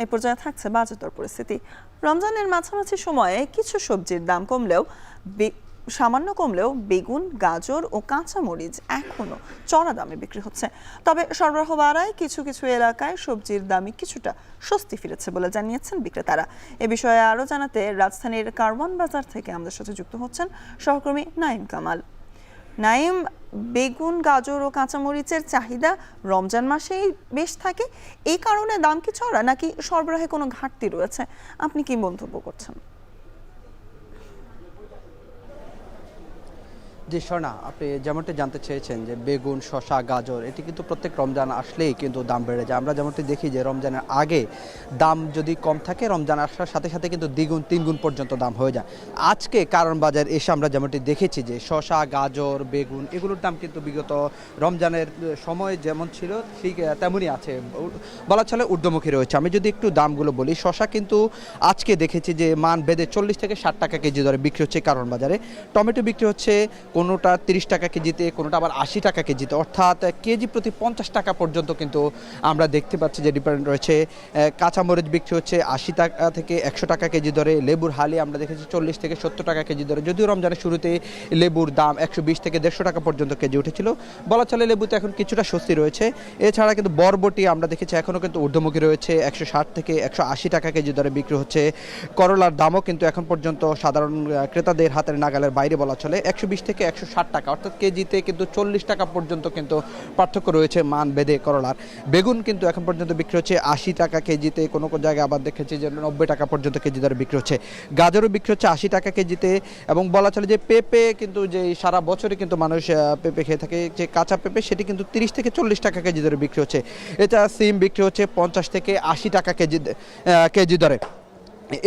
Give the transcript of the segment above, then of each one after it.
এ পর্যায়ে থাকছে বাজারদর পরিস্থিতি। রমজানের মাঝামাঝি সময়ে কিছু সবজির দাম কমলেও সামান্য কমলেও বেগুন, গাজর ও কাঁচামরিচ এখনো চড়া দামে বিক্রি হচ্ছে। তবে সরবরাহ বাড়ায় কিছু কিছু এলাকায় সবজির দামে কিছুটা স্বস্তি ফিরেছে বলে জানিয়েছেন বিক্রেতারা। এ বিষয়ে আরও জানাতে রাজধানীর কারওয়ান বাজার থেকে আমাদের সাথে যুক্ত হচ্ছেন সহকর্মী নাইম কামাল। নাইম, বেগুন, গাজর ও কাঁচামরিচের চাহিদা রমজান মাসেই বেশ থাকে, এই কারণে দাম কি চড়া নাকি সরবরাহে কোনো ঘাটতি রয়েছে? আপনি কি মন্তব্য করছেন? জি স্বর্ণা, আপনি যেমনটি জানতে চেয়েছেন যে বেগুন, শসা, গাজর এটি কিন্তু প্রত্যেক রমজান আসলেই কিন্তু দাম বেড়ে যায়। আমরা যেমনটি দেখি যে রমজানের আগে দাম যদি কম থাকে, রমজান আসার সাথে সাথে কিন্তু দ্বিগুণ তিনগুণ পর্যন্ত দাম হয়ে যায়। আজকে কারণ বাজার এসে আমরা যেমনটি দেখেছি যে শসা, গাজর, বেগুন এগুলোর দাম কিন্তু বিগত রমজানের সময় যেমন ছিল ঠিক তেমনই আছে, বলা চলে ঊর্ধ্বমুখী রয়েছে। আমি যদি একটু দামগুলো বলি, শসা কিন্তু আজকে দেখেছি যে মান বেঁধে 40 থেকে 60 টাকা কেজি দরে বিক্রি হচ্ছে কারণ বাজারে। টমেটো বিক্রি হচ্ছে কোনোটা 30 টাকা কেজিতে, কোনোটা আবার 80 টাকা কেজিতে, অর্থাৎ কেজি প্রতি 50 টাকা পর্যন্ত কিন্তু আমরা দেখতে পাচ্ছি যে ডিফারেন্ট রয়েছে। কাঁচামরিচ বিক্রি হচ্ছে 80 টাকা থেকে 100 টাকা কেজি দরে। লেবুর হালি আমরা দেখেছি 40 থেকে 70 টাকা কেজি দরে, যদিও রমজানের শুরুতে লেবুর দাম 120 থেকে 150 টাকা পর্যন্ত কেজি উঠেছিল। বলা চলে লেবুতে এখন কিছুটা স্বস্তি রয়েছে। এছাড়া কিন্তু বরবটি আমরা দেখেছি এখনও কিন্তু ঊর্ধ্বমুখী রয়েছে, 160 থেকে 180 টাকা কেজি দরে বিক্রি হচ্ছে। করলার দামও কিন্তু এখন পর্যন্ত সাধারণ ক্রেতাদের হাতের নাগালের বাইরে বলা চলে, 120 থেকে 160 টাকা, অর্থাৎ কেজিতে কিন্তু 40 টাকা পর্যন্ত কিন্তু পার্থক্য রয়েছে মান বেঁধে করলার। বেগুন কিন্তু এখন পর্যন্ত বিক্রি হচ্ছে 80 টাকা কেজিতে, কোনো কোনো জায়গায় আবার দেখেছি যে 90 টাকা পর্যন্ত কেজি দরে বিক্রি হচ্ছে। গাজরও বিক্রি হচ্ছে 80 টাকা কেজিতে। এবং বলা চলে যে পেঁপে কিন্তু যে সারা বছরই কিন্তু মানুষ পেঁপে খেয়ে থাকে, যে কাঁচা পেঁপে সেটি কিন্তু 30 থেকে 40 টাকা কেজি দরে বিক্রি হচ্ছে। এছাড়া সিম বিক্রি হচ্ছে 50 থেকে 80 টাকা কেজি দরে।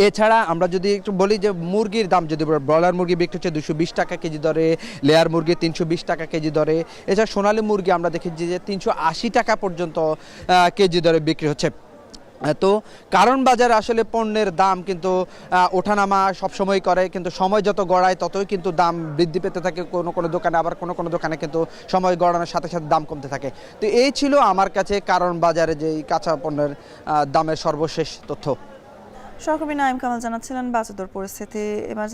এছাড়া আমরা যদি একটু বলি যে মুরগির দাম, যদি ব্রয়লার মুরগি বিক্রি হচ্ছে 220 টাকা কেজি দরে, লেয়ার মুরগি 320 টাকা কেজি দরে। এছাড়া সোনালী মুরগি আমরা দেখেছি যে 380 টাকা পর্যন্ত কেজি দরে বিক্রি হচ্ছে। তো কারণ বাজারে আসলে পণ্যের দাম কিন্তু ওঠানামা সবসময় করে, কিন্তু সময় যত গড়ায় ততই কিন্তু দাম বৃদ্ধি পেতে থাকে কোনো কোনো দোকানে, আবার কোনো কোনো দোকানে কিন্তু সময় গড়ানোর সাথে সাথে দাম কমতে থাকে। তো এই ছিল আমার কাছে কারণ বাজারে যে কাঁচা পণ্যের দামের সর্বশেষ তথ্য। সহকর্মী নাইম কামাল জানাচ্ছিলেন বাজারদর পরিস্থিতি। এবার